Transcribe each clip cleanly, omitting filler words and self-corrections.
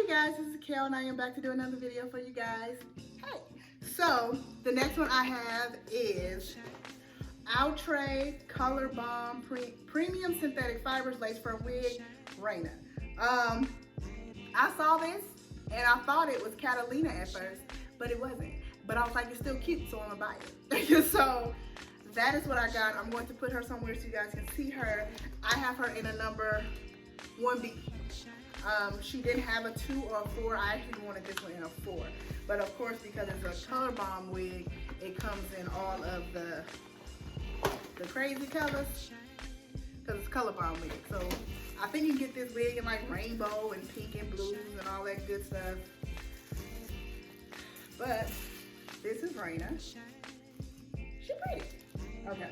Guys, this is Kel and I am back to do another video for you guys. Hey, so the next one I have is Outre Color Bomb Premium Synthetic Fibers Lace Front Wig, Reina. I saw this and I thought it was Catalina at first, but it wasn't. But I was like, it's still cute, so I'm gonna buy it. So that is what I got. I'm going to put her somewhere so you guys can see her. I have her in a number 1B. She didn't have a 2 or a 4. I actually wanted this one in a 4. But of course, because it's a color bomb wig, it comes in all of the crazy colors. Because it's color bomb wig. So I think you can get this wig in like rainbow and pink and blues and all that good stuff. But this is Reina. She's pretty. Okay.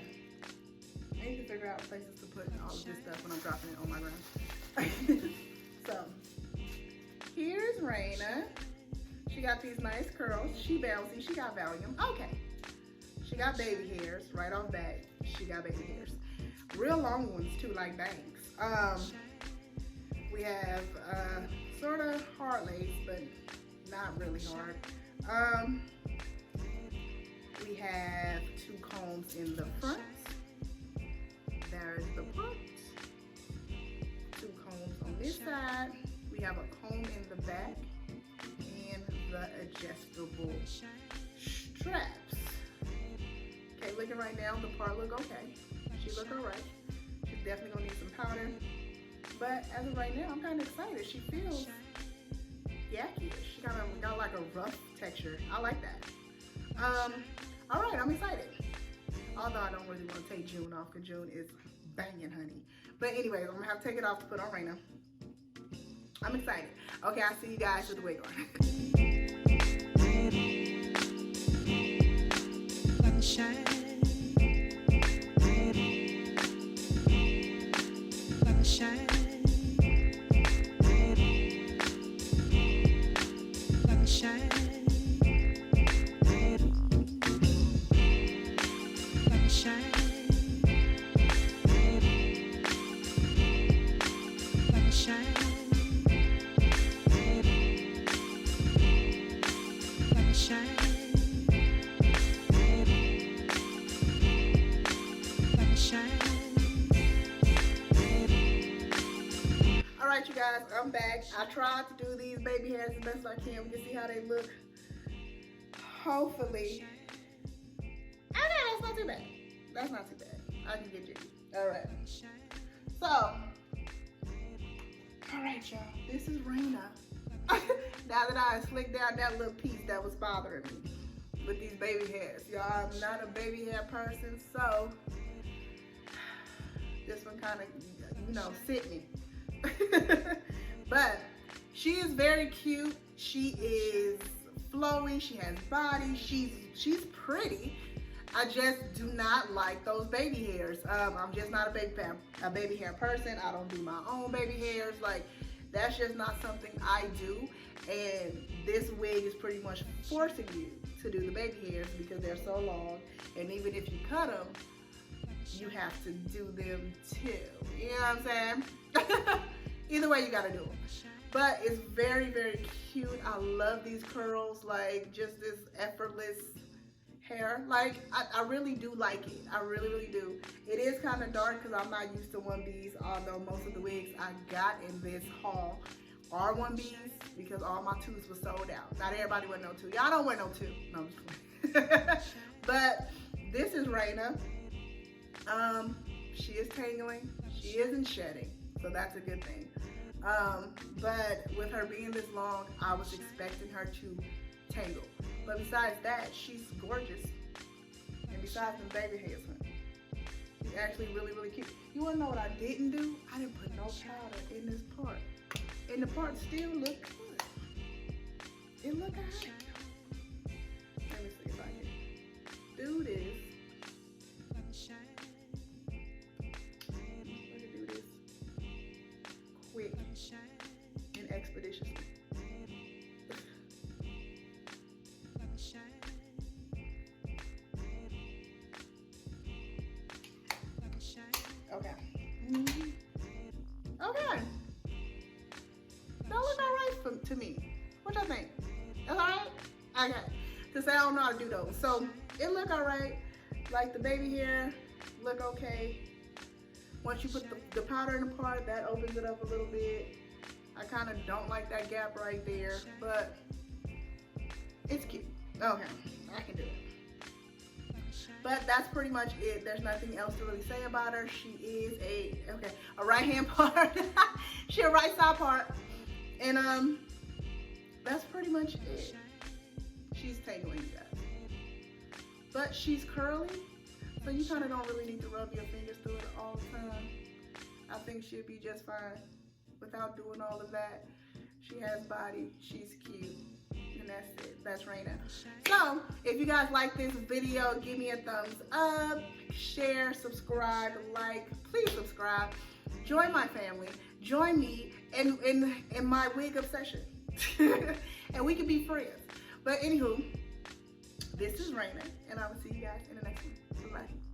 I need to figure out places to put all of this stuff when I'm dropping it on my ground. So, here's Reina. She got these nice curls. She bouncy. She got volume. Okay. She got baby hairs right off bat. She got baby hairs. Real long ones too, like bangs. We have sort of hard lace, but not really hard. We have 2 combs in the front. There's the front. 2 combs on this side. We have a comb in the back and the adjustable straps. Okay, looking right now, the part look okay. She look alright. She's definitely gonna need some powder. But as of right now, I'm kind of excited. She feels yucky. She kind of got like a rough texture. I like that. Alright, I'm excited. Although I don't really want to take June off because June is banging, honey. But anyways, I'm gonna have to take it off to put on Reina. I'm excited. Okay, I'll see you guys with the wig on. Alright, you guys, I'm back. I tried to do these baby hairs as best I can. We can see how they look. Hopefully. Oh no, that's not too bad. That's not too bad. I can get jiggy. Alright. So, alright, y'all. This is Reina. Now that I slicked down that little piece that was bothering me with these baby hairs. Y'all, I'm not a baby hair person, so this one kind of, you know, sit me. But she is very cute. She is flowy. She has body. She's pretty. I just do not like those baby hairs. I'm just not a baby hair person. I don't do my own baby hairs. Like, that's just not something I do. And this wig is pretty much forcing you to do the baby hairs because they're so long. And even if you cut them, you have to do them too. You know what I'm saying? Either way, you gotta do them. But it's very, very cute. I love these curls, like just this effortless hair. Like, I really do like it. I really, really do. It is kind of dark because I'm not used to 1Bs, although most of the wigs I got in this haul are 1Bs because all my 2s were sold out. Not everybody wear no 2. Y'all don't wear no 2. No, I'm just kidding. But this is Reina. She is tangling. She isn't shedding, so that's a good thing. But with her being this long, I was expecting her to tangle. But besides that, she's gorgeous. And besides them baby hairs, honey, she's actually really, really cute. You wanna know what I didn't do? I didn't put no powder in this part. And the part still look good. It look alright. Let me see if I can do this. Quick and expeditiously. Okay. That look alright to me. What y'all think? That's alright? Okay. Cause I don't know how to do those. So it look alright. Like the baby hair look okay. Once you put the powder in the part, that opens it up a little bit. I kind of don't like that gap right there, but it's cute. Okay, I can do it. But that's pretty much it. There's nothing else to really say about her. She is a right hand part. She a right side part. And that's pretty much it. She's tangling, you guys. But she's curly, so you kind of don't really need to rub your fingers through it all the time. I think she'll be just fine without doing all of that. She has body, she's cute, and that's it. That's Reina. So, if you guys like this video, give me a thumbs up, share, subscribe, like, please subscribe. Join my family, join me in my wig obsession. And we can be friends. But anywho, this is Reina, and I will see you guys in the next one. Bye-bye.